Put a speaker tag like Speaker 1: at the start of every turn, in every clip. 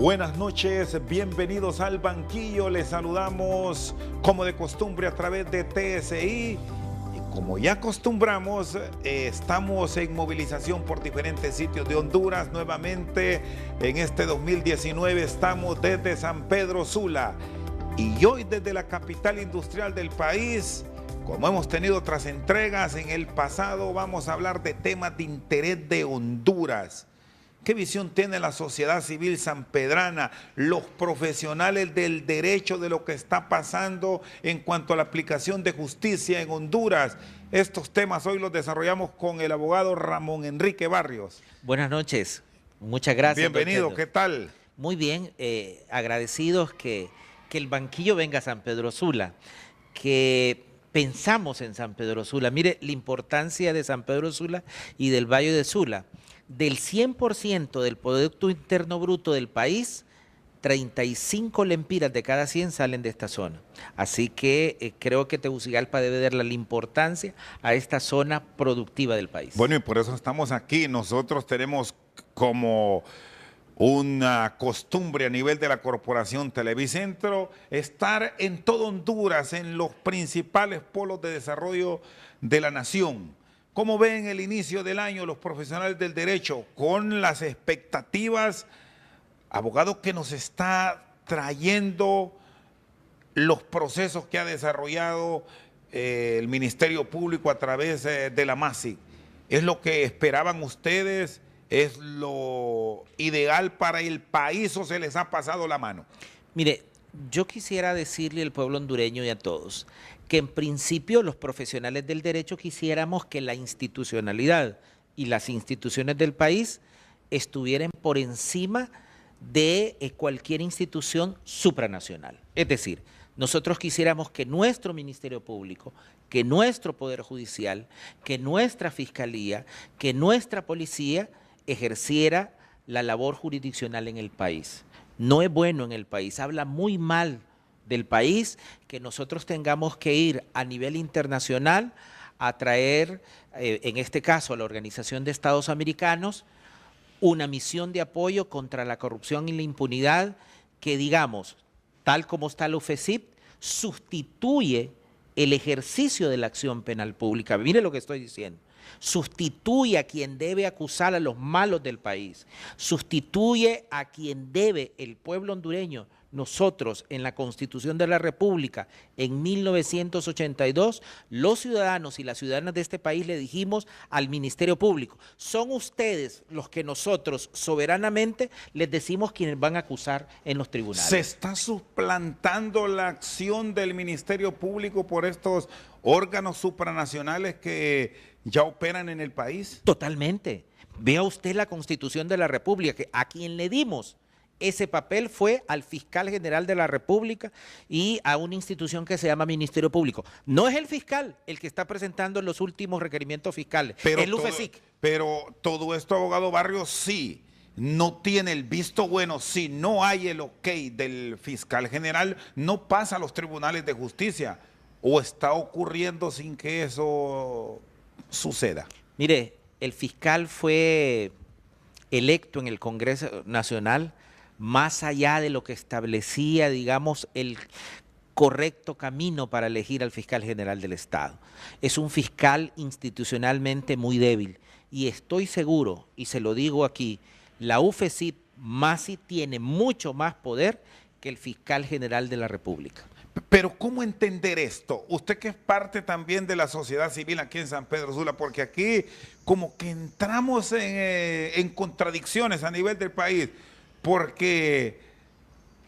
Speaker 1: Buenas noches, bienvenidos al banquillo, les saludamos como de costumbre a través de TSI y como ya acostumbramos, estamos en movilización por diferentes sitios de Honduras. Nuevamente en este 2019 estamos desde San Pedro Sula y hoy desde la capital industrial del país. Como hemos tenido otras entregas en el pasado, vamos a hablar de temas de interés de Honduras. ¿Qué visión tiene la sociedad civil sanpedrana, los profesionales del derecho de lo que está pasando en cuanto a la aplicación de justicia en Honduras? Estos temas hoy los desarrollamos con el abogado Ramón Enrique Barrios.
Speaker 2: Buenas noches, muchas gracias.
Speaker 1: Bienvenido, ¿qué tal?
Speaker 2: Muy bien, agradecidos que el banquillo venga a San Pedro Sula, que pensamos en San Pedro Sula. Mire la importancia de San Pedro Sula y del Valle de Sula. Del 100% del Producto Interno Bruto del país, 35 lempiras de cada 100 salen de esta zona. Así que creo que Tegucigalpa debe darle la importancia a esta zona productiva del país.
Speaker 1: Bueno, y por eso estamos aquí. Nosotros tenemos como una costumbre a nivel de la Corporación Televicentro estar en todo Honduras, en los principales polos de desarrollo de la nación. ¿Cómo ven el inicio del año los profesionales del derecho con las expectativas, abogado, que nos está trayendo los procesos que ha desarrollado el Ministerio Público a través de la MASIC? ¿Es lo que esperaban ustedes? ¿Es lo ideal para el país o se les ha pasado la mano?
Speaker 2: Mire, yo quisiera decirle al pueblo hondureño y a todos que en principio los profesionales del derecho quisiéramos que la institucionalidad y las instituciones del país estuvieran por encima de cualquier institución supranacional. Es decir, nosotros quisiéramos que nuestro Ministerio Público, que nuestro Poder Judicial, que nuestra Fiscalía, que nuestra Policía ejerciera la labor jurisdiccional en el país. No es bueno en el país, habla muy mal del país que nosotros tengamos que ir a nivel internacional a traer, en este caso a la Organización de Estados Americanos, una misión de apoyo contra la corrupción y la impunidad que, digamos, tal como está la UFECIP, sustituye el ejercicio de la acción penal pública. Mire lo que estoy diciendo. Sustituye a quien debe acusar a los malos del país, sustituye a quien debe el pueblo hondureño. Nosotros en la Constitución de la República en 1982, los ciudadanos y las ciudadanas de este país le dijimos al Ministerio Público, son ustedes los que nosotros soberanamente les decimos quienes van a acusar en los tribunales.
Speaker 1: ¿Se está suplantando la acción del Ministerio Público por estos órganos supranacionales que ya operan en el país?
Speaker 2: Totalmente. Vea usted la Constitución de la República, que a quien le dimos ese papel fue al fiscal general de la República y a una institución que se llama Ministerio Público. No es el fiscal el que está presentando los últimos requerimientos fiscales, es el UFECIC.
Speaker 1: Pero todo esto, abogado Barrios, sí no tiene el visto bueno, si no hay el ok del fiscal general, no pasa a los tribunales de justicia, o está ocurriendo sin que eso suceda.
Speaker 2: Mire, el fiscal fue electo en el Congreso Nacional más allá de lo que establecía, digamos, el correcto camino para elegir al fiscal general del Estado. Es un fiscal institucionalmente muy débil y estoy seguro, y se lo digo aquí, la UFECIP MASI tiene mucho más poder que el fiscal general de la República.
Speaker 1: Pero ¿cómo entender esto? Usted que es parte también de la sociedad civil aquí en San Pedro Sula, porque aquí como que entramos en contradicciones a nivel del país, porque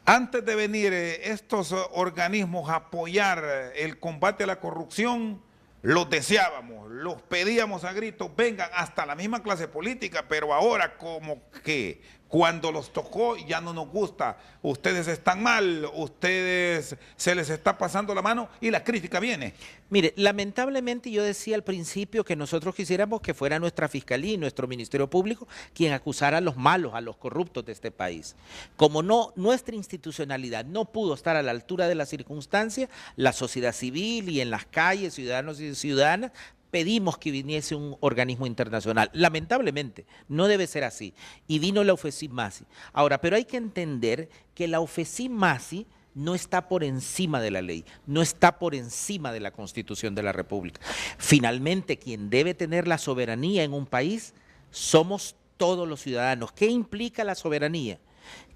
Speaker 1: antes de venir estos organismos a apoyar el combate a la corrupción, los deseábamos, los pedíamos a gritos, vengan, hasta la misma clase política, pero ahora como que cuando los tocó ya no nos gusta, ustedes están mal, ustedes se les está pasando la mano y la crítica viene.
Speaker 2: Mire, lamentablemente yo decía al principio que nosotros quisiéramos que fuera nuestra Fiscalía y nuestro Ministerio Público quien acusara a los malos, a los corruptos de este país. Como nuestra institucionalidad no pudo estar a la altura de las circunstancias, la sociedad civil y en las calles, ciudadanos y ciudadanas, pedimos que viniese un organismo internacional. Lamentablemente, no debe ser así. Y vino la UFESIP-MASI. Ahora, pero hay que entender que la UFESIP-MASI no está por encima de la ley, no está por encima de la Constitución de la República. Finalmente, quien debe tener la soberanía en un país somos todos los ciudadanos. ¿Qué implica la soberanía?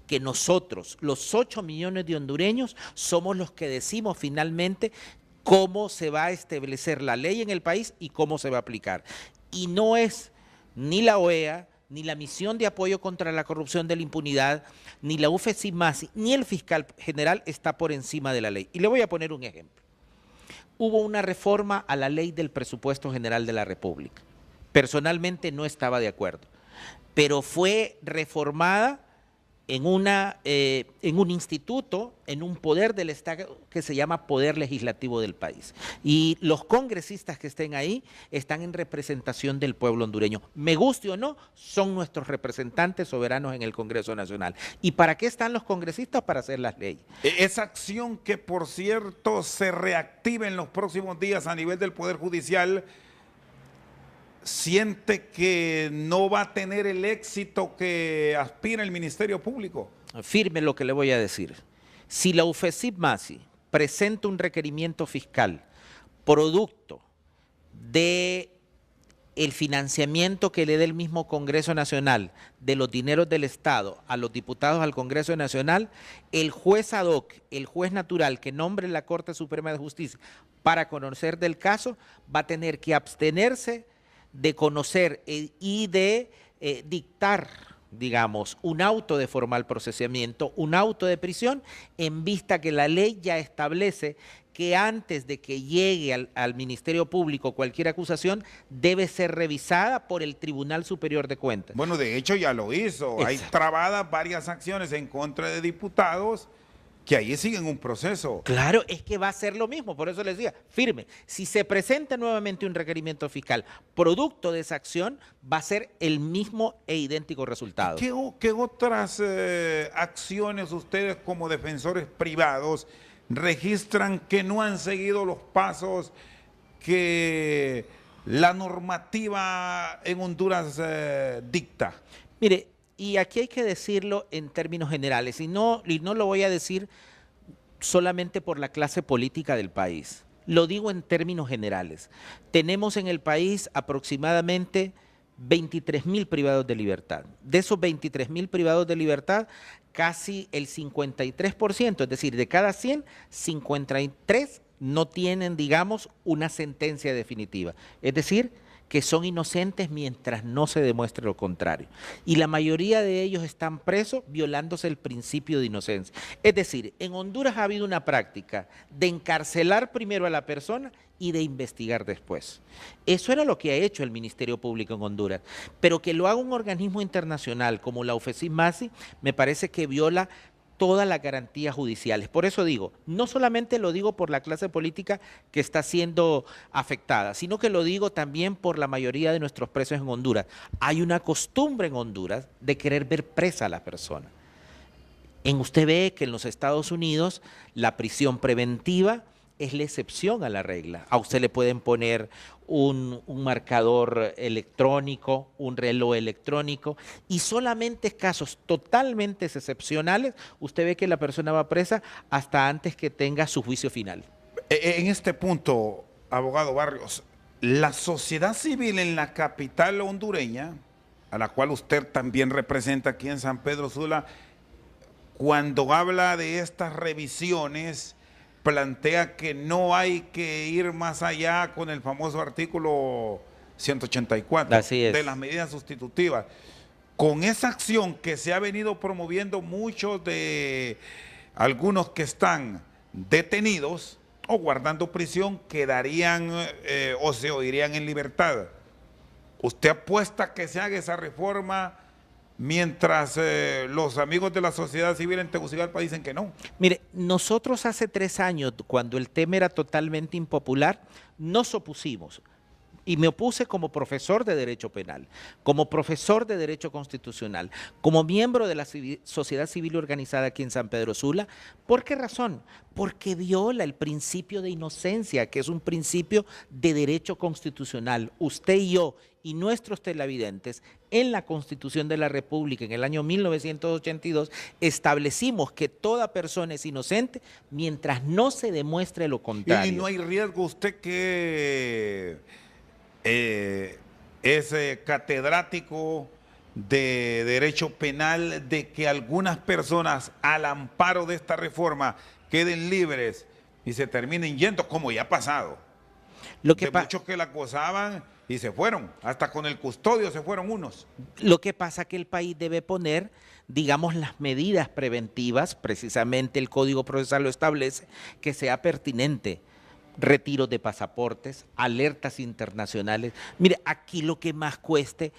Speaker 2: Que nosotros, los 8 millones de hondureños, somos los que decimos finalmente cómo se va a establecer la ley en el país y cómo se va a aplicar. Y no es ni la OEA, ni la Misión de Apoyo contra la Corrupción de la Impunidad, ni la UFESIP-MASI, ni el fiscal general está por encima de la ley. Y le voy a poner un ejemplo. Hubo una reforma a la ley del presupuesto general de la República. Personalmente no estaba de acuerdo, pero fue reformada en un instituto, en un poder del Estado que se llama Poder Legislativo del país. Y los congresistas que estén ahí están en representación del pueblo hondureño. Me guste o no, son nuestros representantes soberanos en el Congreso Nacional. ¿Y para qué están los congresistas? Para hacer las leyes.
Speaker 1: Esa acción que, por cierto, se reactive en los próximos días a nivel del Poder Judicial, ¿siente que no va a tener el éxito que aspira el Ministerio Público?
Speaker 2: Firme lo que le voy a decir. Si la UFESIP-MASI presenta un requerimiento fiscal producto de el financiamiento que le dé el mismo Congreso Nacional de los dineros del Estado a los diputados al Congreso Nacional, el juez ad hoc, el juez natural que nombre la Corte Suprema de Justicia para conocer del caso, va a tener que abstenerse de conocer y de dictar, digamos, un auto de formal procesamiento, un auto de prisión, en vista que la ley ya establece que antes de que llegue al Ministerio Público cualquier acusación, debe ser revisada por el Tribunal Superior de Cuentas.
Speaker 1: Bueno, de hecho ya lo hizo. Exacto. Hay trabadas varias acciones en contra de diputados que ahí siguen un proceso.
Speaker 2: Claro, es que va a ser lo mismo, por eso les decía, firme. Si se presenta nuevamente un requerimiento fiscal producto de esa acción, va a ser el mismo e idéntico resultado.
Speaker 1: ¿Qué otras acciones ustedes como defensores privados registran que no han seguido los pasos que la normativa en Honduras dicta?
Speaker 2: Mire, y aquí hay que decirlo en términos generales, y no lo voy a decir solamente por la clase política del país, lo digo en términos generales. Tenemos en el país aproximadamente 23.000 privados de libertad. De esos 23.000 privados de libertad, casi el 53%, es decir, de cada 100, 53 no tienen, digamos, una sentencia definitiva. Es decir, que son inocentes mientras no se demuestre lo contrario. Y la mayoría de ellos están presos violándose el principio de inocencia. Es decir, en Honduras ha habido una práctica de encarcelar primero a la persona y de investigar después. Eso era lo que ha hecho el Ministerio Público en Honduras. Pero que lo haga un organismo internacional como la UFESIP-MASI, me parece que viola todas las garantías judiciales. Por eso digo, no solamente lo digo por la clase política que está siendo afectada, sino que lo digo también por la mayoría de nuestros presos en Honduras. Hay una costumbre en Honduras de querer ver presa a la persona. Usted ve que en los Estados Unidos la prisión preventiva es la excepción a la regla. A usted le pueden poner un marcador electrónico, un reloj electrónico, y solamente en casos totalmente excepcionales usted ve que la persona va presa hasta antes que tenga su juicio final.
Speaker 1: En este punto, abogado Barrios, la sociedad civil en la capital hondureña, a la cual usted también representa aquí en San Pedro Sula, cuando habla de estas revisiones, plantea que no hay que ir más allá con el famoso artículo 184 de las medidas sustitutivas. Con esa acción que se ha venido promoviendo, muchos de algunos que están detenidos o guardando prisión quedarían o se oirían en libertad. ¿Usted apuesta que se haga esa reforma mientras los amigos de la sociedad civil en Tegucigalpa dicen que no?
Speaker 2: Mire, nosotros hace 3 años, cuando el tema era totalmente impopular, nos opusimos. Y me opuse como profesor de Derecho Penal, como profesor de Derecho Constitucional, como miembro de la sociedad civil organizada aquí en San Pedro Sula. ¿Por qué razón? Porque viola el principio de inocencia, que es un principio de derecho constitucional. Usted y yo y nuestros televidentes, en la Constitución de la República, en el año 1982, establecimos que toda persona es inocente mientras no se demuestre lo contrario.
Speaker 1: Y no hay riesgo usted que es catedrático de Derecho Penal, de que algunas personas al amparo de esta reforma queden libres y se terminen yendo, como ya ha pasado. De muchos que la acosaban y se fueron, hasta con el custodio se fueron unos.
Speaker 2: Lo que pasa es que el país debe poner, digamos, las medidas preventivas, precisamente el Código Procesal lo establece, que sea pertinente. Retiros de pasaportes, alertas internacionales. Mire, aquí lo que más cueste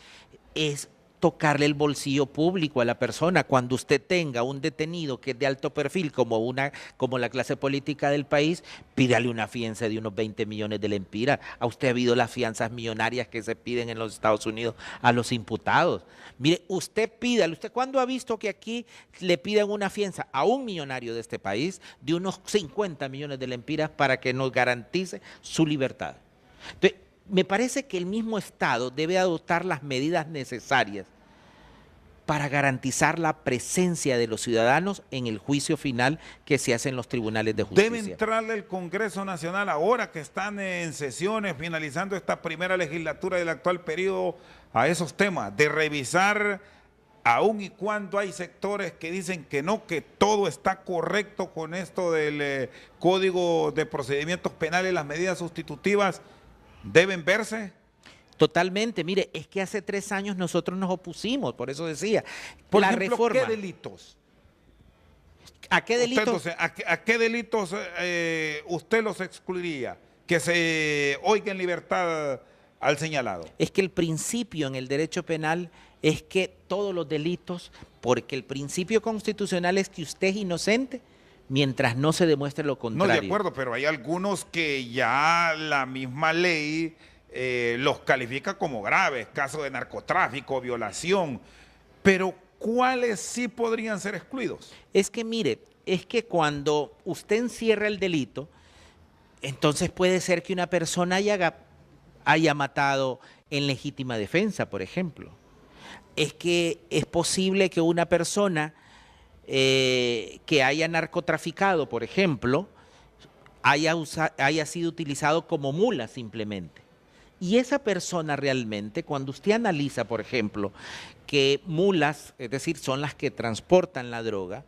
Speaker 2: es tocarle el bolsillo público a la persona. Cuando usted tenga un detenido que es de alto perfil, como la clase política del país, pídale una fianza de unos 20 millones de lempiras. A usted ha habido las fianzas millonarias que se piden en los Estados Unidos a los imputados. Mire, usted pídale, ¿usted cuándo ha visto que aquí le piden una fianza a un millonario de este país de unos 50 millones de lempiras para que nos garantice su libertad? Entonces, me parece que el mismo Estado debe adoptar las medidas necesarias para garantizar la presencia de los ciudadanos en el juicio final que se hace en los tribunales de justicia.
Speaker 1: Debe entrarle el Congreso Nacional, ahora que están en sesiones, finalizando esta primera legislatura del actual periodo, a esos temas, de revisar, aun y cuando hay sectores que dicen que no, que todo está correcto con esto del Código de Procedimientos Penales, las medidas sustitutivas, ¿deben verse?
Speaker 2: Totalmente. Mire, es que hace 3 años nosotros nos opusimos, por eso decía.
Speaker 1: Por ejemplo, ¿qué delitos?
Speaker 2: ¿A qué delitos?
Speaker 1: Usted, entonces, ¿a qué delitos usted los excluiría? Que se oiga en libertad al señalado.
Speaker 2: Es que el principio en el derecho penal es que todos los delitos, porque el principio constitucional es que usted es inocente mientras no se demuestre lo contrario.
Speaker 1: No, de acuerdo, pero hay algunos que ya la misma ley los califica como graves, casos de narcotráfico, violación, pero ¿cuáles sí podrían ser excluidos?
Speaker 2: Es que mire, es que cuando usted encierra el delito, entonces puede ser que una persona haya matado en legítima defensa, por ejemplo. Es que es posible que una persona que haya narcotraficado, por ejemplo, haya sido utilizado como mula simplemente. Y esa persona realmente, cuando usted analiza, por ejemplo, que mulas, es decir, son las que transportan la droga,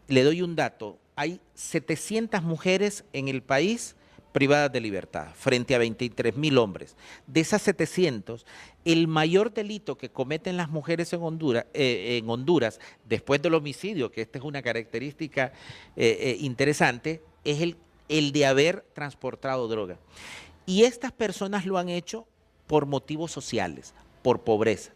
Speaker 2: le doy un dato, hay 700 mujeres en el país privadas de libertad, frente a 23.000 hombres. De esas 700, el mayor delito que cometen las mujeres en Honduras, después del homicidio, que esta es una característica interesante, es el de haber transportado droga. Y estas personas lo han hecho por motivos sociales, por pobreza.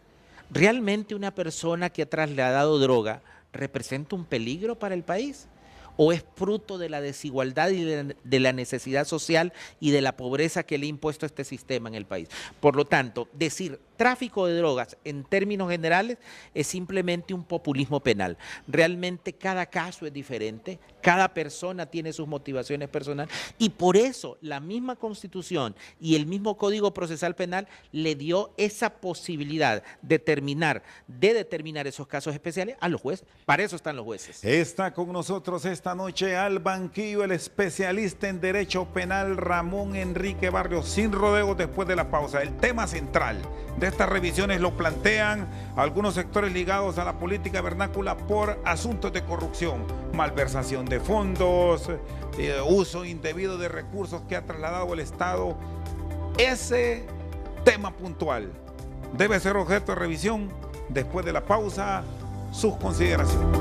Speaker 2: ¿Realmente una persona que ha trasladado droga representa un peligro para el país? ¿O es fruto de la desigualdad y de la necesidad social y de la pobreza que le ha impuesto este sistema en el país? Por lo tanto, decir tráfico de drogas en términos generales es simplemente un populismo penal. Realmente cada caso es diferente, cada persona tiene sus motivaciones personales y por eso la misma Constitución y el mismo Código Procesal Penal le dio esa posibilidad de determinar esos casos especiales a los jueces. Para eso están los jueces.
Speaker 1: Está con nosotros esta noche al banquillo el especialista en Derecho Penal Ramón Enrique Barrios, sin rodeos después de la pausa. El tema central de estas revisiones lo plantean algunos sectores ligados a la política vernácula por asuntos de corrupción, malversación de fondos, uso indebido de recursos que ha trasladado el Estado. Ese tema puntual debe ser objeto de revisión. Después de la pausa, sus consideraciones.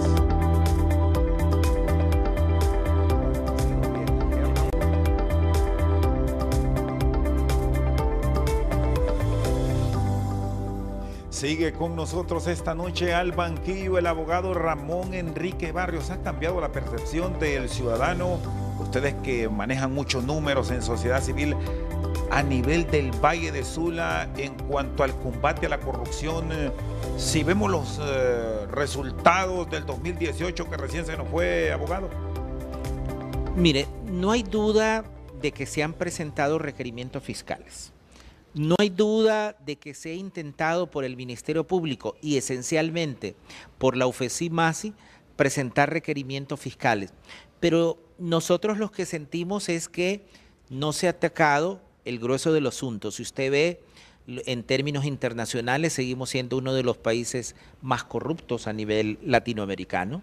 Speaker 1: Sigue con nosotros esta noche al banquillo el abogado Ramón Enrique Barrios. ¿Ha cambiado la percepción del ciudadano? Ustedes que manejan muchos números en sociedad civil, a nivel del Valle de Sula en cuanto al combate a la corrupción? Si vemos los resultados del 2018 que recién se nos fue, abogado.
Speaker 2: Mire, no hay duda de que se han presentado requerimientos fiscales. No hay duda de que se ha intentado por el Ministerio Público y esencialmente por la UFESI-MASI presentar requerimientos fiscales. Pero nosotros lo que sentimos es que no se ha atacado el grueso del asunto. Si usted ve, en términos internacionales, seguimos siendo uno de los países más corruptos a nivel latinoamericano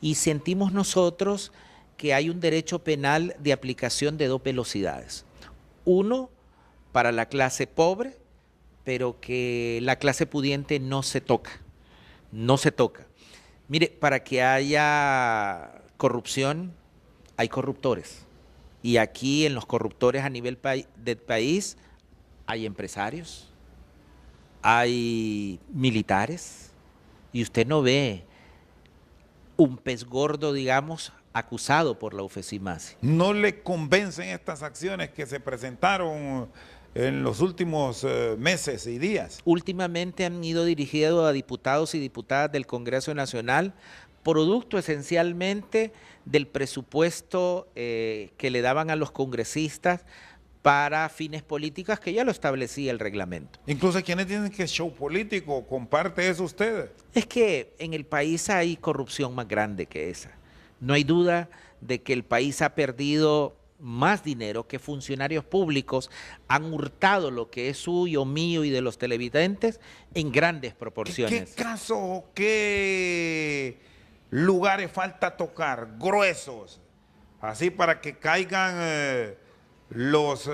Speaker 2: y sentimos nosotros que hay un derecho penal de aplicación de dos velocidades. Uno, para la clase pobre, pero que la clase pudiente no se toca, no se toca. Mire, para que haya corrupción, hay corruptores. Y aquí en los corruptores a nivel del país hay empresarios, hay militares, y usted no ve un pez gordo, digamos, acusado por la UFESI-MASI.
Speaker 1: ¿No le convencen estas acciones que se presentaron en los últimos meses y días?
Speaker 2: Últimamente han ido dirigidos a diputados y diputadas del Congreso Nacional, producto esencialmente del presupuesto que le daban a los congresistas para fines políticos, que ya lo establecía el reglamento.
Speaker 1: Incluso quienes tienen que show político, ¿comparte eso usted?
Speaker 2: Es que en el país hay corrupción más grande que esa. No hay duda de que el país ha perdido más dinero, que funcionarios públicos han hurtado lo que es suyo, mío y de los televidentes en grandes proporciones.
Speaker 1: ¿Qué casos, qué lugares falta tocar, gruesos, así para que caigan los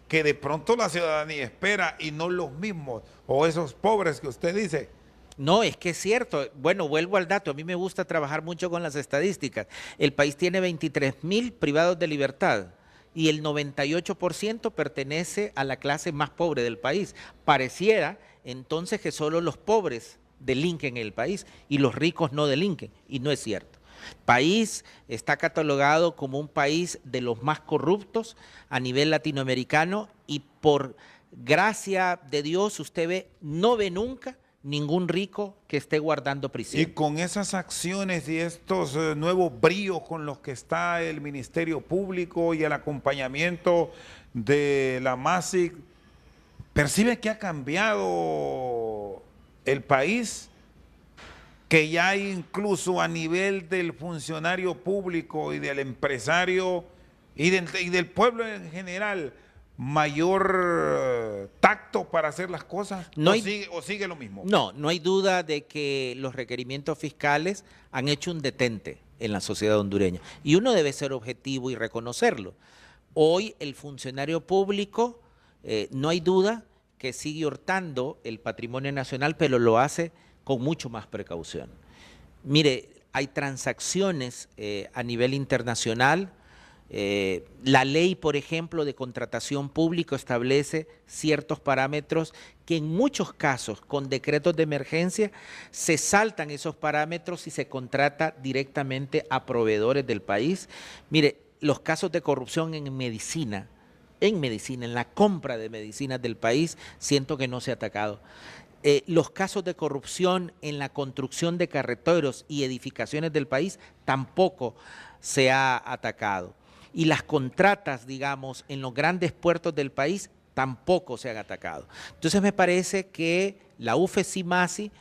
Speaker 1: que de pronto la ciudadanía espera y no los mismos, o esos pobres que usted dice?
Speaker 2: No, es que es cierto. Bueno, vuelvo al dato. A mí me gusta trabajar mucho con las estadísticas. El país tiene 23,000 privados de libertad y el 98% pertenece a la clase más pobre del país. Pareciera entonces que solo los pobres delinquen en el país y los ricos no delinquen, y no es cierto. El país está catalogado como un país de los más corruptos a nivel latinoamericano y por gracia de Dios usted ve, no ve nunca ningún rico que esté guardando prisión.
Speaker 1: Y con esas acciones y estos nuevos bríos con los que está el Ministerio Público y el acompañamiento de la MASI, ¿percibe que ha cambiado el país? Que ya hay incluso a nivel del funcionario público y del empresario y del pueblo en general mayor tacto para hacer las cosas,
Speaker 2: no
Speaker 1: o sigue lo mismo.
Speaker 2: No hay duda de que los requerimientos fiscales han hecho un detente en la sociedad hondureña y uno debe ser objetivo y reconocerlo. Hoy el funcionario público no hay duda que sigue hurtando el patrimonio nacional, pero lo hace con mucho más precaución. Mire, hay transacciones a nivel internacional. La ley, por ejemplo, de contratación pública establece ciertos parámetros que en muchos casos, con decretos de emergencia, se saltan esos parámetros y se contrata directamente a proveedores del país. Mire, los casos de corrupción en medicina, en la compra de medicinas del país, siento que no se ha atacado. Los casos de corrupción en la construcción de carreteros y edificaciones del país tampoco se ha atacado. Y las contratas, digamos, en los grandes puertos del país tampoco se han atacado. Entonces me parece que la UFESI-MASI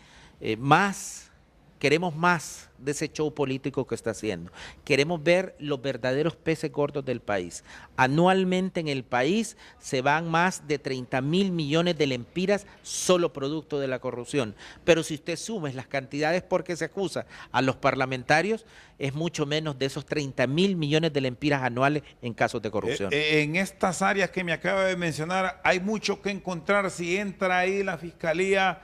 Speaker 2: queremos más de ese show político que está haciendo. Queremos ver los verdaderos peces gordos del país. Anualmente en el país se van más de 30,000 millones de lempiras solo producto de la corrupción. Pero si usted suma las cantidades por que se acusa a los parlamentarios, es mucho menos de esos 30,000 millones de lempiras anuales en casos de corrupción.
Speaker 1: En estas áreas que me acaba de mencionar, hay mucho que encontrar. Si entra ahí la fiscalía,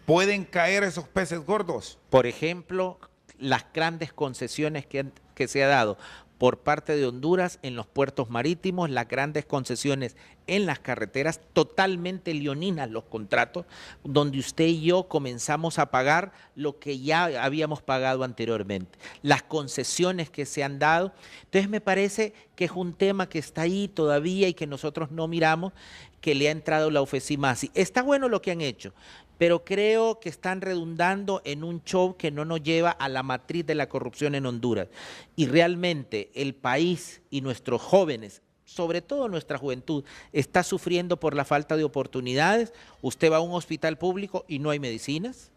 Speaker 1: ¿pueden caer esos peces gordos?
Speaker 2: Por ejemplo, las grandes concesiones que se ha dado por parte de Honduras en los puertos marítimos, las grandes concesiones en las carreteras, totalmente leoninas los contratos, donde usted y yo comenzamos a pagar lo que ya habíamos pagado anteriormente, las concesiones que se han dado. Entonces me parece que es un tema que está ahí todavía y que nosotros no miramos, que le ha entrado la UFESIMASI. Está bueno lo que han hecho, pero creo que están redundando en un show que no nos lleva a la matriz de la corrupción en Honduras. Y realmente el país y nuestros jóvenes, sobre todo nuestra juventud, está sufriendo por la falta de oportunidades. Usted va a un hospital público y no hay medicinas.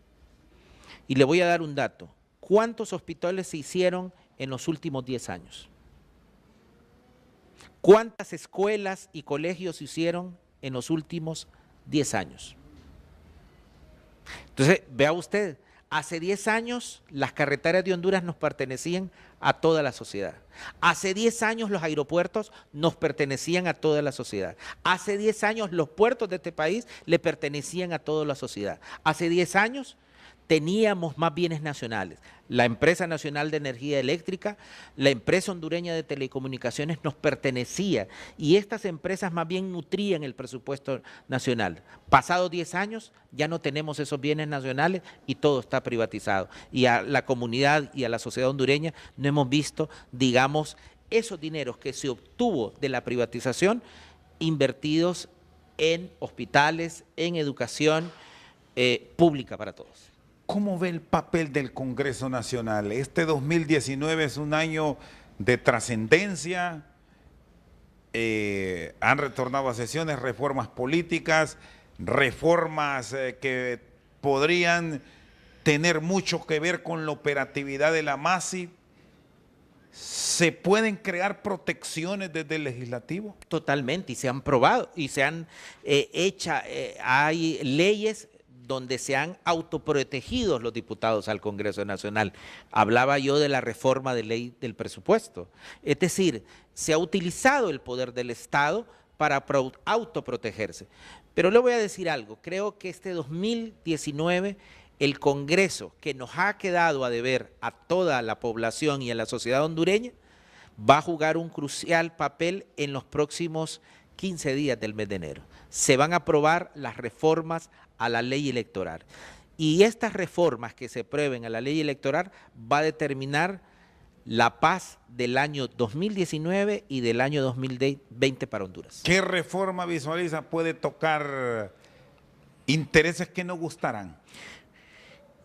Speaker 2: Y le voy a dar un dato. ¿Cuántos hospitales se hicieron en los últimos 10 años? ¿Cuántas escuelas y colegios se hicieron en los últimos 10 años? Entonces, vea usted, hace 10 años las carreteras de Honduras nos pertenecían a toda la sociedad. Hace 10 años los aeropuertos nos pertenecían a toda la sociedad. Hace 10 años los puertos de este país le pertenecían a toda la sociedad. Hace 10 años teníamos más bienes nacionales. La Empresa Nacional de Energía Eléctrica, la Empresa Hondureña de Telecomunicaciones nos pertenecía y estas empresas más bien nutrían el presupuesto nacional. Pasados 10 años ya no tenemos esos bienes nacionales y todo está privatizado. Y a la comunidad y a la sociedad hondureña no hemos visto, digamos, esos dineros que se obtuvo de la privatización invertidos en hospitales, en educación pública para todos.
Speaker 1: ¿Cómo ve el papel del Congreso Nacional? Este 2019 es un año de trascendencia, han retornado a sesiones reformas políticas, reformas que podrían tener mucho que ver con la operatividad de la MASI. ¿Se pueden crear protecciones desde el legislativo?
Speaker 2: Totalmente, y se han probado, y se han hay leyes donde se han autoprotegido los diputados al Congreso Nacional. Hablaba yo de la reforma de ley del presupuesto. Es decir, se ha utilizado el poder del Estado para autoprotegerse. Pero le voy a decir algo, creo que este 2019 el Congreso, que nos ha quedado a deber a toda la población y a la sociedad hondureña, va a jugar un crucial papel en los próximos 15 días del mes de enero. Se van a aprobar las reformas a la ley electoral. Y estas reformas que se aprueben a la ley electoral va a determinar la paz del año 2019 y del año 2020 para Honduras.
Speaker 1: ¿Qué reforma visualiza puede tocar intereses que no gustarán?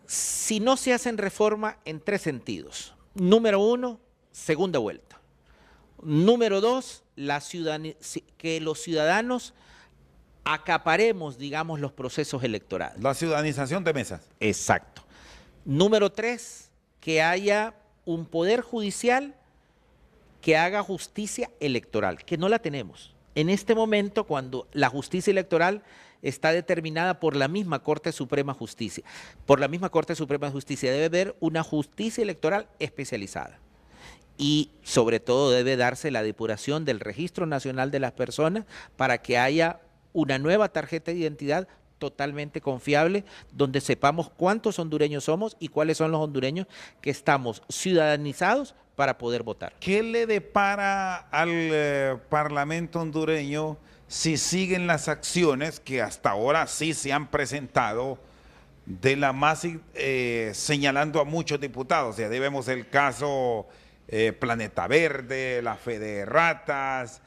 Speaker 2: Si no se hacen reforma en 3 sentidos. Número 1, segunda vuelta. Número 2, que los ciudadanos acaparemos, digamos, los procesos electorales.
Speaker 1: La ciudadanización de mesas.
Speaker 2: Exacto. Número 3, que haya un poder judicial que haga justicia electoral, que no la tenemos. En este momento, cuando la justicia electoral está determinada por la misma Corte Suprema de Justicia, debe haber una justicia electoral especializada. Y sobre todo debe darse la depuración del Registro Nacional de las Personas para que haya una nueva tarjeta de identidad totalmente confiable, donde sepamos cuántos hondureños somos y cuáles son los hondureños que estamos ciudadanizados para poder votar.
Speaker 1: ¿Qué le depara al Parlamento hondureño si siguen las acciones que hasta ahora sí se han presentado de la MASI señalando a muchos diputados? O sea, vemos el caso Planeta Verde, la Fe de Ratas,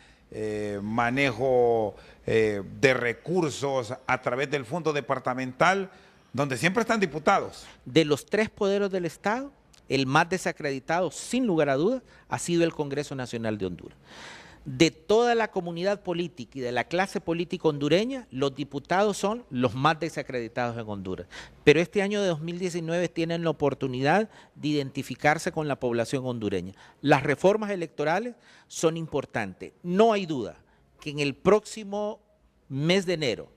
Speaker 1: manejo de recursos a través del fondo departamental, donde siempre están diputados.
Speaker 2: De los 3 poderes del Estado, el más desacreditado, sin lugar a dudas, ha sido el Congreso Nacional de Honduras. De toda la comunidad política y de la clase política hondureña, los diputados son los más desacreditados en Honduras. Pero este año de 2019 tienen la oportunidad de identificarse con la población hondureña. Las reformas electorales son importantes. No hay duda que en el próximo mes de enero,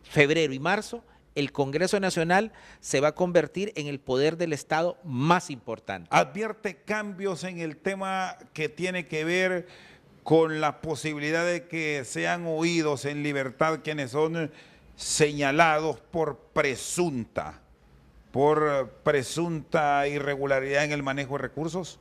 Speaker 2: febrero y marzo, el Congreso Nacional se va a convertir en el poder del Estado más importante.
Speaker 1: ¿Advierte cambios en el tema que tiene que ver con la posibilidad de que sean oídos en libertad quienes son señalados por presunta irregularidad en el manejo de recursos?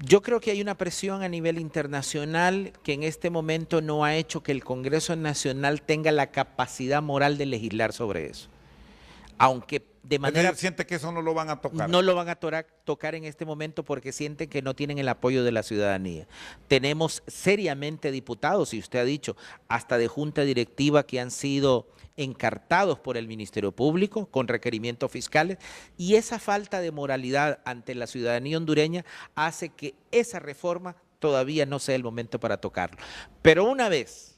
Speaker 2: Yo creo que hay una presión a nivel internacional que en este momento no ha hecho que el Congreso Nacional tenga la capacidad moral de legislar sobre eso. Aunque de manera...
Speaker 1: Siente que eso no lo van a tocar.
Speaker 2: No lo van a tocar en este momento porque sienten que no tienen el apoyo de la ciudadanía. Tenemos seriamente diputados, y usted ha dicho, hasta de junta directiva que han sido encartados por el Ministerio Público con requerimientos fiscales, y esa falta de moralidad ante la ciudadanía hondureña hace que esa reforma todavía no sea el momento para tocarlo. Pero una vez...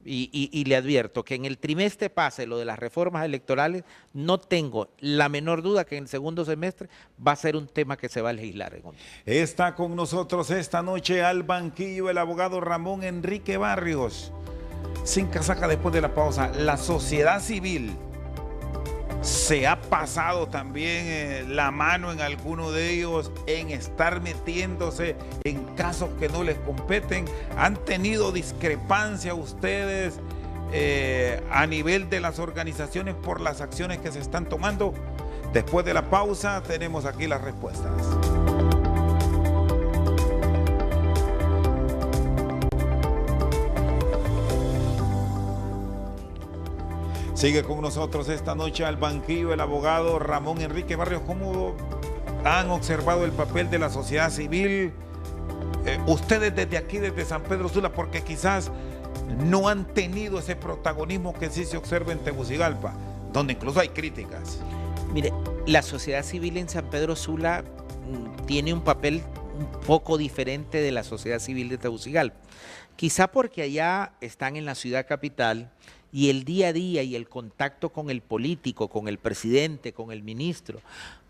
Speaker 2: Y le advierto que en el trimestre pase lo de las reformas electorales, no tengo la menor duda que en el segundo semestre va a ser un tema que se va a legislar en Honduras.
Speaker 1: Está con nosotros esta noche al banquillo el abogado Ramón Enrique Barrios. Sin casaca después de la pausa, la sociedad civil se ha pasado también la mano en alguno de ellos en estar metiéndose en casos que no les competen. ¿Han tenido discrepancia ustedes a nivel de las organizaciones por las acciones que se están tomando? Después de la pausa tenemos aquí las respuestas. Sigue con nosotros esta noche al banquillo el abogado Ramón Enrique Barrios. ¿Cómo han observado el papel de la sociedad civil? Ustedes desde aquí, desde San Pedro Sula, porque quizás no han tenido ese protagonismo que sí se observa en Tegucigalpa, donde incluso hay críticas.
Speaker 2: Mire, la sociedad civil en San Pedro Sula tiene un papel un poco diferente de la sociedad civil de Tegucigalpa. Quizá porque allá están en la ciudad capital y el día a día y el contacto con el político, con el presidente, con el ministro,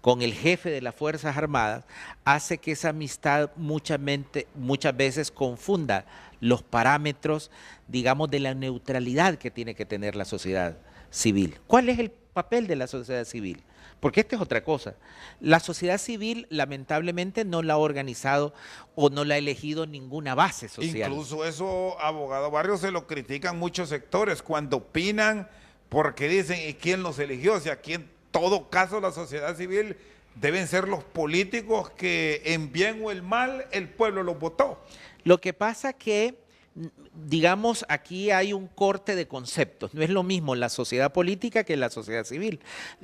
Speaker 2: con el jefe de las Fuerzas Armadas, hace que esa amistad muchas veces confunda los parámetros, digamos, de la neutralidad que tiene que tener la sociedad civil. ¿Cuál es el papel de la sociedad civil? Porque esta es otra cosa. La sociedad civil lamentablemente no la ha organizado o no la ha elegido ninguna base social.
Speaker 1: Incluso eso, abogado Barrios, se lo critican muchos sectores cuando opinan porque dicen, ¿y quién los eligió? O sea, aquí en todo caso la sociedad civil deben ser los políticos que en bien o en mal el pueblo los votó.
Speaker 2: Lo que pasa que, digamos, aquí hay un corte de conceptos. No es lo mismo la sociedad política que la sociedad civil.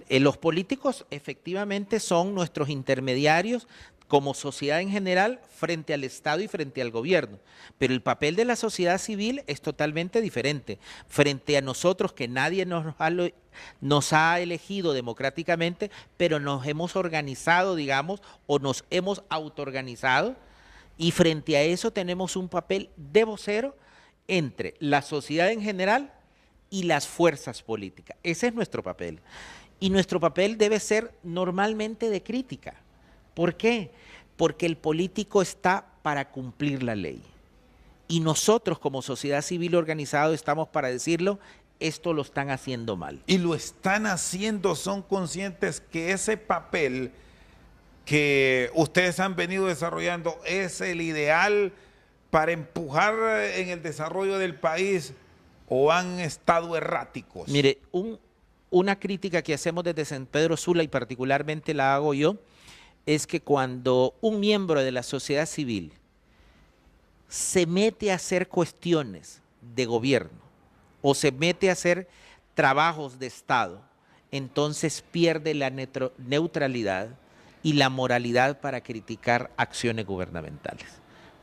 Speaker 2: Los políticos efectivamente son nuestros intermediarios como sociedad en general frente al Estado y frente al gobierno. Pero el papel de la sociedad civil es totalmente diferente. Frente a nosotros, que nadie nos ha elegido democráticamente, pero nos hemos organizado, digamos, o nos hemos autoorganizado, y frente a eso tenemos un papel de vocero entre la sociedad en general y las fuerzas políticas. Ese es nuestro papel. Y nuestro papel debe ser normalmente de crítica. ¿Por qué? Porque el político está para cumplir la ley. Y nosotros como sociedad civil organizada estamos para decirlo, esto lo están haciendo mal.
Speaker 1: Y lo están haciendo, son conscientes que ese papel que ustedes han venido desarrollando es el ideal para empujar en el desarrollo del país, o han estado erráticos.
Speaker 2: Mire, una crítica que hacemos desde San Pedro Sula, y particularmente la hago yo, es que cuando un miembro de la sociedad civil se mete a hacer cuestiones de gobierno o se mete a hacer trabajos de Estado, entonces pierde la neutralidad y la moralidad para criticar acciones gubernamentales.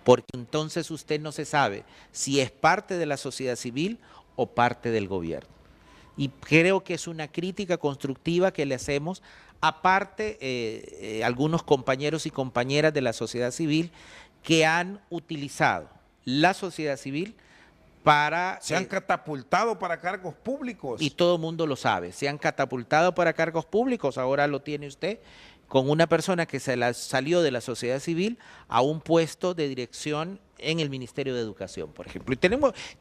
Speaker 2: Porque entonces usted no se sabe si es parte de la sociedad civil o parte del gobierno. Y creo que es una crítica constructiva que le hacemos, aparte algunos compañeros y compañeras de la sociedad civil que han utilizado la sociedad civil para...
Speaker 1: Se han catapultado para cargos públicos.
Speaker 2: Y todo el mundo lo sabe, se han catapultado para cargos públicos, ahora lo tiene usted, con una persona que salió de la sociedad civil a un puesto de dirección en el Ministerio de Educación, por ejemplo.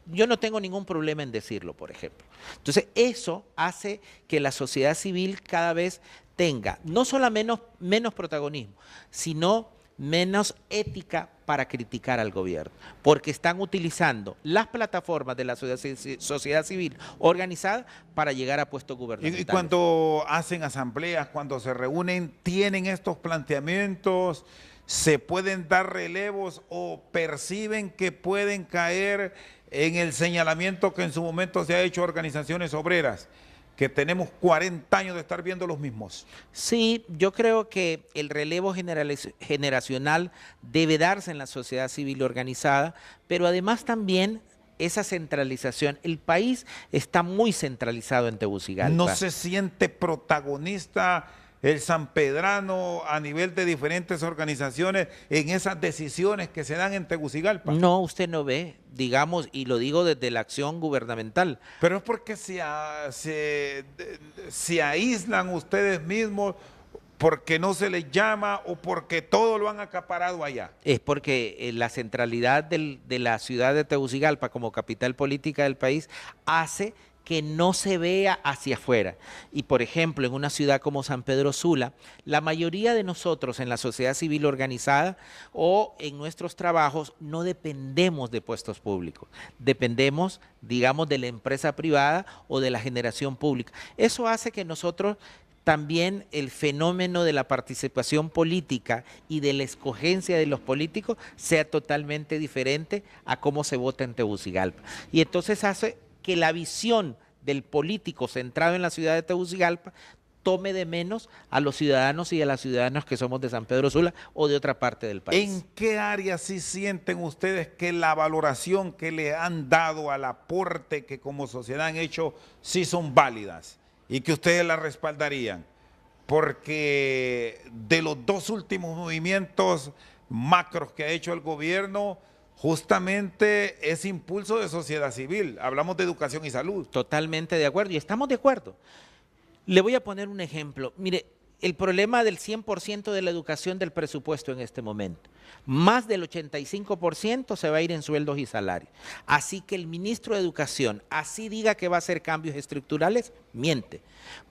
Speaker 2: Yo no tengo ningún problema en decirlo, por ejemplo. Entonces, eso hace que la sociedad civil cada vez tenga no solo menos protagonismo, sino menos ética para criticar al gobierno, porque están utilizando las plataformas de la sociedad civil organizada para llegar a puestos gubernamentales.
Speaker 1: Y cuando hacen asambleas, cuando se reúnen, tienen estos planteamientos, se pueden dar relevos o perciben que pueden caer en el señalamiento que en su momento se ha hecho a organizaciones obreras, que tenemos 40 años de estar viendo los mismos?
Speaker 2: Sí, yo creo que el relevo generacional debe darse en la sociedad civil organizada, pero además también esa centralización. El país está muy centralizado en Tegucigalpa.
Speaker 1: ¿No se siente protagonista el sanpedrano a nivel de diferentes organizaciones en esas decisiones que se dan en Tegucigalpa?
Speaker 2: No, usted no ve, digamos, y lo digo desde la acción gubernamental.
Speaker 1: Pero es porque se aíslan ustedes mismos, porque no se les llama o porque todo lo han acaparado allá.
Speaker 2: Es porque la centralidad de la ciudad de Tegucigalpa como capital política del país hace que no se vea hacia afuera. Y por ejemplo, en una ciudad como San Pedro Sula, la mayoría de nosotros en la sociedad civil organizada o en nuestros trabajos no dependemos de puestos públicos, dependemos, digamos, de la empresa privada o de la generación pública. Eso hace que nosotros también el fenómeno de la participación política y de la escogencia de los políticos sea totalmente diferente a cómo se vota en Tegucigalpa. Y entonces hace que la visión del político centrado en la ciudad de Tegucigalpa tome de menos a los ciudadanos y a las ciudadanas que somos de San Pedro Sula o de otra parte del país.
Speaker 1: ¿En qué áreas sí sienten ustedes que la valoración que le han dado al aporte que como sociedad han hecho sí son válidas y que ustedes la respaldarían? Porque de los dos últimos movimientos macros que ha hecho el gobierno, justamente es impulso de sociedad civil. Hablamos de educación y salud.
Speaker 2: Totalmente de acuerdo, y estamos de acuerdo. Le voy a poner un ejemplo. Mire, el problema del 100% de la educación del presupuesto en este momento. Más del 85% se va a ir en sueldos y salarios. Así que el ministro de Educación, así diga que va a hacer cambios estructurales, miente.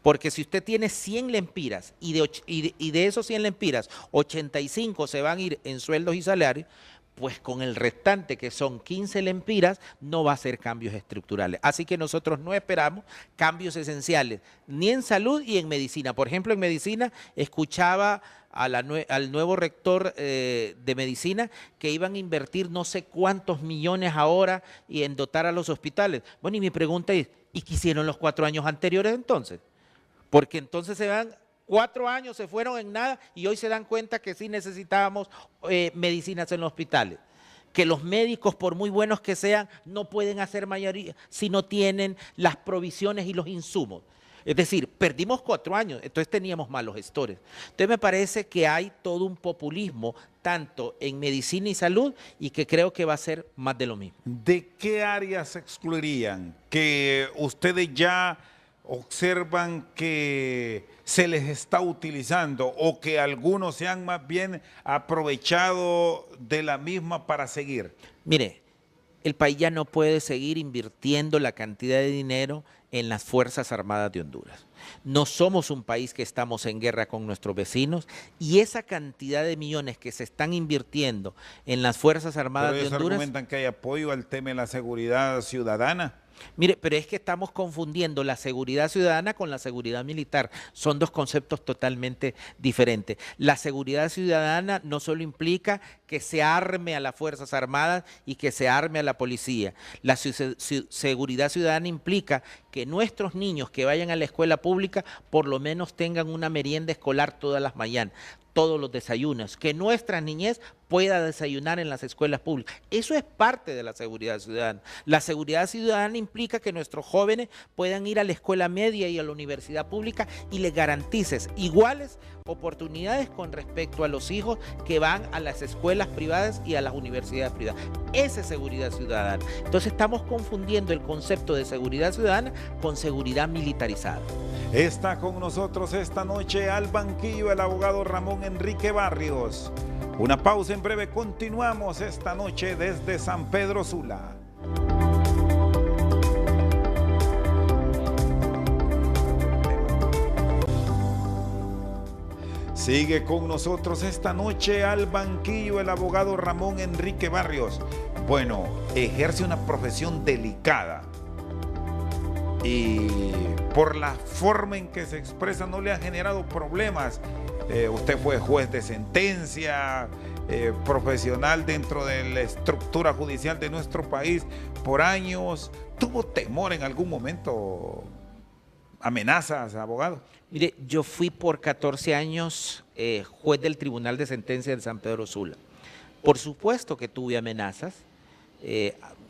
Speaker 2: Porque si usted tiene 100 lempiras y de esos 100 lempiras, 85 se van a ir en sueldos y salarios, pues con el restante, que son 15 lempiras, no va a hacer cambios estructurales. Así que nosotros no esperamos cambios esenciales, ni en salud y en medicina. Por ejemplo, en medicina escuchaba al nuevo rector de medicina que iban a invertir no sé cuántos millones ahora y en dotar a los hospitales. Bueno, y mi pregunta es, ¿y qué hicieron los 4 años anteriores entonces? Porque entonces se van... 4 años se fueron en nada y hoy se dan cuenta que sí necesitábamos medicinas en los hospitales. Que los médicos, por muy buenos que sean, no pueden hacer mayoría si no tienen las provisiones y los insumos. Es decir, perdimos 4 años, entonces teníamos malos gestores. Entonces me parece que hay todo un populismo, tanto en medicina y salud, y que creo que va a ser más de lo mismo.
Speaker 1: ¿De qué áreas se excluirían que ustedes ya observan que se les está utilizando o que algunos se han más bien aprovechado de la misma para seguir?
Speaker 2: Mire, el país ya no puede seguir invirtiendo la cantidad de dinero en las Fuerzas Armadas de Honduras. No somos un país que estamos en guerra con nuestros vecinos y esa cantidad de millones que se están invirtiendo en las Fuerzas Armadas de Honduras...
Speaker 1: argumentan que hay apoyo al tema de la seguridad ciudadana.
Speaker 2: Mire, pero es que estamos confundiendo la seguridad ciudadana con la seguridad militar. Son dos conceptos totalmente diferentes. La seguridad ciudadana no solo implica que se arme a las Fuerzas Armadas y que se arme a la policía. La seguridad ciudadana implica que nuestros niños que vayan a la escuela pública por lo menos tengan una merienda escolar todas las mañanas, todos los desayunos, que nuestra niñez pueda desayunar en las escuelas públicas. Eso es parte de la seguridad ciudadana. La seguridad ciudadana implica que nuestros jóvenes puedan ir a la escuela media y a la universidad pública y les garantices iguales oportunidades con respecto a los hijos que van a las escuelas privadas y a las universidades privadas. Esa es seguridad ciudadana. Entonces estamos confundiendo el concepto de seguridad ciudadana con seguridad militarizada.
Speaker 1: Está con nosotros esta noche al banquillo el abogado Ramón Enrique Barrios. Una pausa, en breve continuamos esta noche desde San Pedro Sula. Sigue con nosotros esta noche al banquillo el abogado Ramón Enrique Barrios. Bueno, ejerce una profesión delicada y por la forma en que se expresa no le ha generado problemas. Usted fue juez de sentencia, profesional dentro de la estructura judicial de nuestro país por años. ¿Tuvo temor en algún momento? ¿Amenazas, abogado?
Speaker 2: Mire, yo fui por 14 años juez del Tribunal de Sentencia de San Pedro Sula. Por supuesto que tuve amenazas.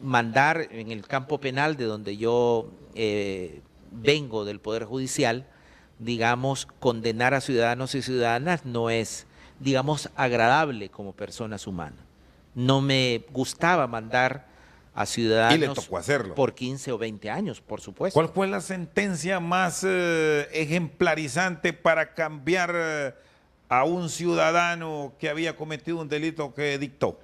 Speaker 2: Mandar en el campo penal de donde yo vengo del Poder Judicial, digamos, condenar a ciudadanos y ciudadanas no es, digamos, agradable como personas humanas. No me gustaba mandar a ciudadanos.
Speaker 1: Y le tocó hacerlo.
Speaker 2: Por 15 o 20 años, por supuesto.
Speaker 1: ¿Cuál fue la sentencia más ejemplarizante para cambiar a un ciudadano que había cometido un delito que dictó?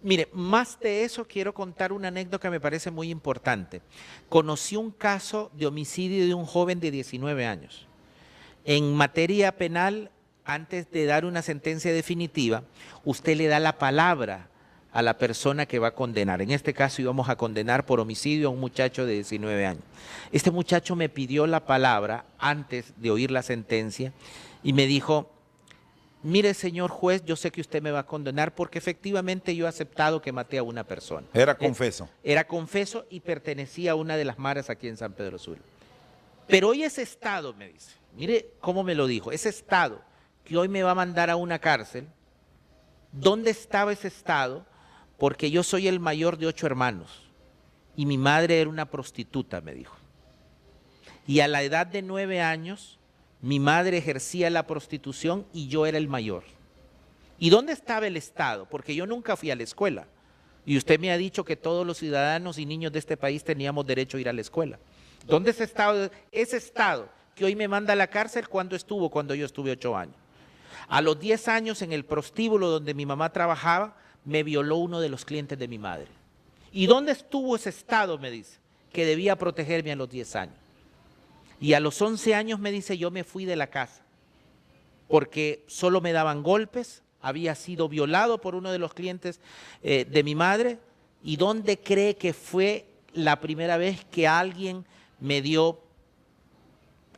Speaker 2: Mire, más de eso quiero contar una anécdota que me parece muy importante. Conocí un caso de homicidio de un joven de 19 años. En materia penal, antes de dar una sentencia definitiva, usted le da la palabra a la persona que va a condenar. En este caso íbamos a condenar por homicidio a un muchacho de 19 años. Este muchacho me pidió la palabra antes de oír la sentencia y me dijo: mire, señor juez, yo sé que usted me va a condenar porque efectivamente yo he aceptado que maté a una persona.
Speaker 1: Era confeso.
Speaker 2: Era confeso y pertenecía a una de las maras aquí en San Pedro Sula. Pero hoy ese Estado, me dice, mire cómo me lo dijo, ese Estado que hoy me va a mandar a una cárcel, ¿dónde estaba ese Estado? Porque yo soy el mayor de 8 hermanos y mi madre era una prostituta, me dijo. Y a la edad de 9 años, mi madre ejercía la prostitución y yo era el mayor. ¿Y dónde estaba el Estado? Porque yo nunca fui a la escuela. Y usted me ha dicho que todos los ciudadanos y niños de este país teníamos derecho a ir a la escuela. ¿Dónde es ese Estado que hoy me manda a la cárcel? ¿Cuándo estuvo? Cuando yo estuve 8 años. A los 10 años en el prostíbulo donde mi mamá trabajaba, me violó uno de los clientes de mi madre. ¿Y dónde estuvo ese Estado? Me dice, que debía protegerme a los 10 años. Y a los 11 años, me dice, yo me fui de la casa porque solo me daban golpes, había sido violado por uno de los clientes de mi madre. ¿Y dónde cree que fue la primera vez que alguien me dio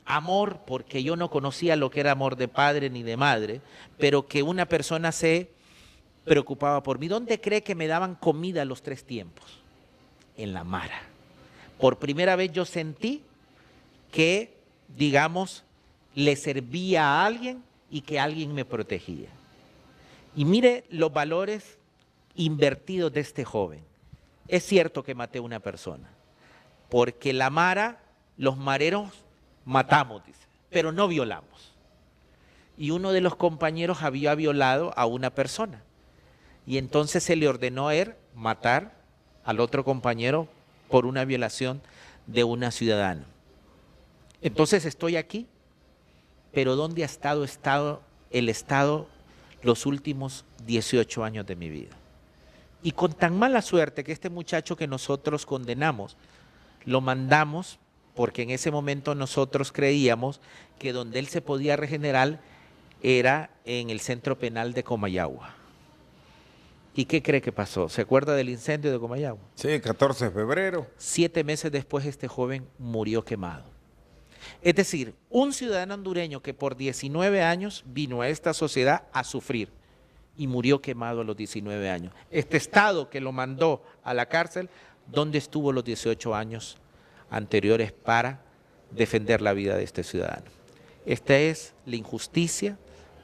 Speaker 2: amor? Porque yo no conocía lo que era amor de padre ni de madre, pero que una persona se preocupaba por mí. ¿Dónde cree que me daban comida a los 3 tiempos? En la mara. Por primera vez yo sentí que, digamos, le servía a alguien y que alguien me protegía. Y mire los valores invertidos de este joven. Es cierto que maté a una persona, porque la mara, los mareros matamos, dice, pero no violamos. Y uno de los compañeros había violado a una persona. Y entonces se le ordenó a él matar al otro compañero por una violación de una ciudadana. Entonces estoy aquí, pero ¿dónde ha estado el Estado los últimos 18 años de mi vida? Y con tan mala suerte que este muchacho que nosotros condenamos, lo mandamos porque en ese momento nosotros creíamos que donde él se podía regenerar era en el centro penal de Comayagua. ¿Y qué cree que pasó? ¿Se acuerda del incendio de Comayagua?
Speaker 1: Sí, 14 de febrero.
Speaker 2: 7 meses después este joven murió quemado. Es decir, un ciudadano hondureño que por 19 años vino a esta sociedad a sufrir y murió quemado a los 19 años. Este Estado que lo mandó a la cárcel, ¿dónde estuvo los 18 años anteriores para defender la vida de este ciudadano? Esta es la injusticia,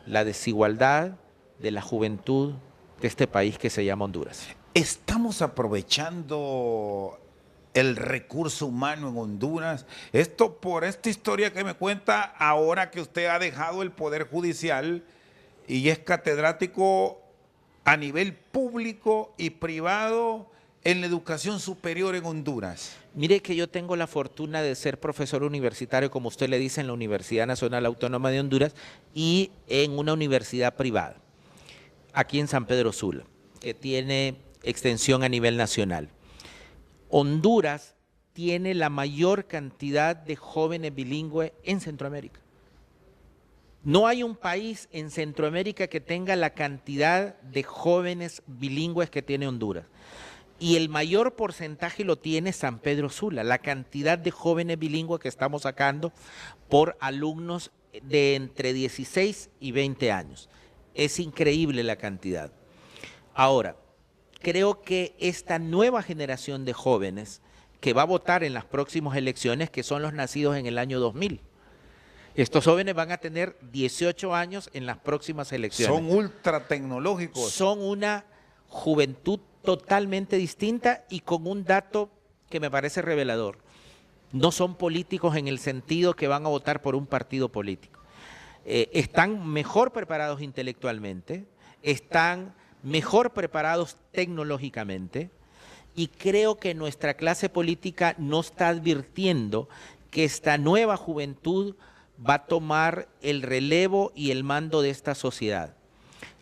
Speaker 2: la desigualdad de la juventud de este país que se llama Honduras.
Speaker 1: ¿Estamos aprovechando el recurso humano en Honduras? Esto por esta historia que me cuenta ahora que usted ha dejado el Poder Judicial y es catedrático a nivel público y privado en la educación superior en Honduras.
Speaker 2: Mire que yo tengo la fortuna de ser profesor universitario, como usted le dice, en la Universidad Nacional Autónoma de Honduras y en una universidad privada, aquí en San Pedro Sula, que tiene extensión a nivel nacional. Honduras tiene la mayor cantidad de jóvenes bilingües en Centroamérica. No hay un país en Centroamérica que tenga la cantidad de jóvenes bilingües que tiene Honduras. Y el mayor porcentaje lo tiene San Pedro Sula, la cantidad de jóvenes bilingües que estamos sacando por alumnos de entre 16 y 20 años. Es increíble la cantidad. Ahora, creo que esta nueva generación de jóvenes que va a votar en las próximas elecciones, que son los nacidos en el año 2000, estos jóvenes van a tener 18 años en las próximas elecciones.
Speaker 1: Son ultra tecnológicos.
Speaker 2: Son una juventud totalmente distinta y con un dato que me parece revelador. No son políticos en el sentido que van a votar por un partido político. Están mejor preparados intelectualmente, están mejor preparados tecnológicamente, y creo que nuestra clase política no está advirtiendo que esta nueva juventud va a tomar el relevo y el mando de esta sociedad.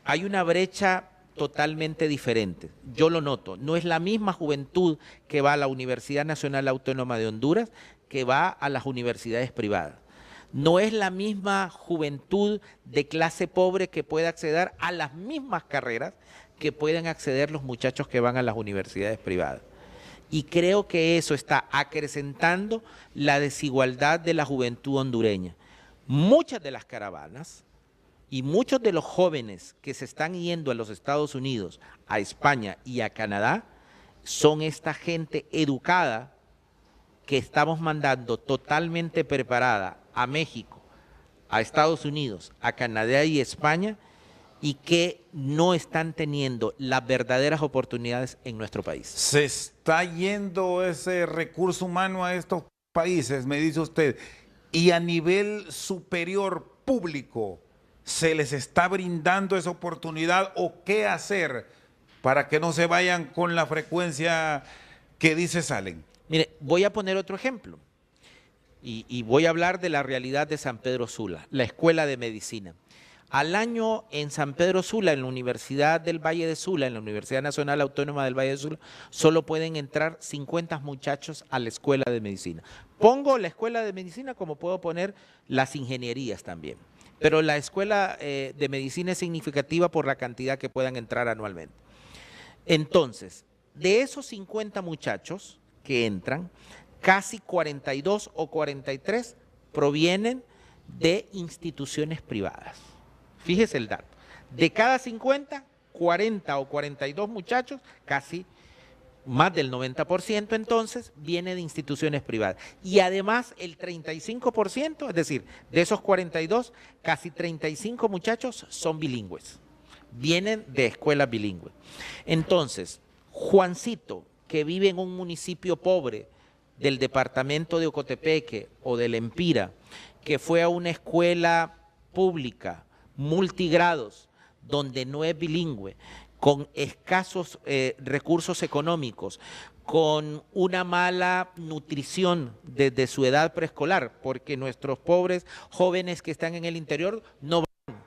Speaker 2: Hay una brecha totalmente diferente, yo lo noto, no es la misma juventud que va a la Universidad Nacional Autónoma de Honduras que va a las universidades privadas. No es la misma juventud de clase pobre que puede acceder a las mismas carreras que pueden acceder los muchachos que van a las universidades privadas. Y creo que eso está acrecentando la desigualdad de la juventud hondureña. Muchas de las caravanas y muchos de los jóvenes que se están yendo a los Estados Unidos, a España y a Canadá, son esta gente educada que estamos mandando totalmente preparada a México, a Estados Unidos, a Canadá y España, y que no están teniendo las verdaderas oportunidades en nuestro país.
Speaker 1: Se está yendo ese recurso humano a estos países, me dice usted, y a nivel superior público, ¿se les está brindando esa oportunidad o qué hacer para que no se vayan con la frecuencia que dice salen?
Speaker 2: Mire, voy a poner otro ejemplo y voy a hablar de la realidad de San Pedro Sula, la Escuela de Medicina. Al año en San Pedro Sula, en la Universidad del Valle de Sula, en la Universidad Nacional Autónoma del Valle de Sula, solo pueden entrar 50 muchachos a la Escuela de Medicina. Pongo la Escuela de Medicina como puedo poner las ingenierías también, pero la Escuela de Medicina es significativa por la cantidad que puedan entrar anualmente. Entonces, de esos 50 muchachos que entran, casi 42 o 43 provienen de instituciones privadas. Fíjese el dato. De cada 50, 40 o 42 muchachos, casi más del 90% entonces, viene de instituciones privadas. Y además el 35%, es decir, de esos 42, casi 35 muchachos son bilingües. Vienen de escuelas bilingües. Entonces, Juancito, que vive en un municipio pobre del departamento de Ocotepeque o del Empira, que fue a una escuela pública, multigrados, donde no es bilingüe, con escasos recursos económicos, con una mala nutrición desde su edad preescolar, porque nuestros pobres jóvenes que están en el interior no van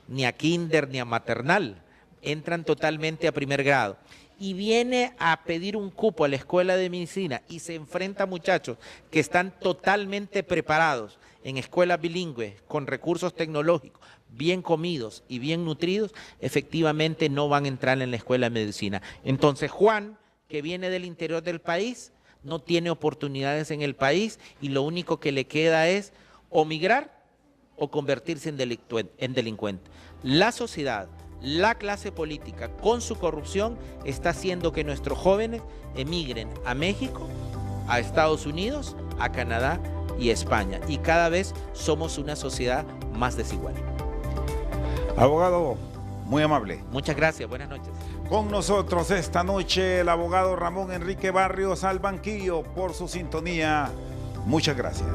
Speaker 2: ni a kinder ni a maternal, entran totalmente a primer grado. Y viene a pedir un cupo a la Escuela de Medicina y se enfrenta a muchachos que están totalmente preparados en escuelas bilingües, con recursos tecnológicos, bien comidos y bien nutridos, efectivamente no van a entrar en la Escuela de Medicina. Entonces Juan, que viene del interior del país, no tiene oportunidades en el país y lo único que le queda es o migrar o convertirse en delincuente. La sociedad, la clase política, con su corrupción, está haciendo que nuestros jóvenes emigren a México, a Estados Unidos, a Canadá y a España. Y cada vez somos una sociedad más desigual.
Speaker 1: Abogado, muy amable.
Speaker 2: Muchas gracias, buenas noches.
Speaker 1: Con nosotros esta noche el abogado Ramón Enrique Barrios al banquillo por su sintonía. Muchas gracias.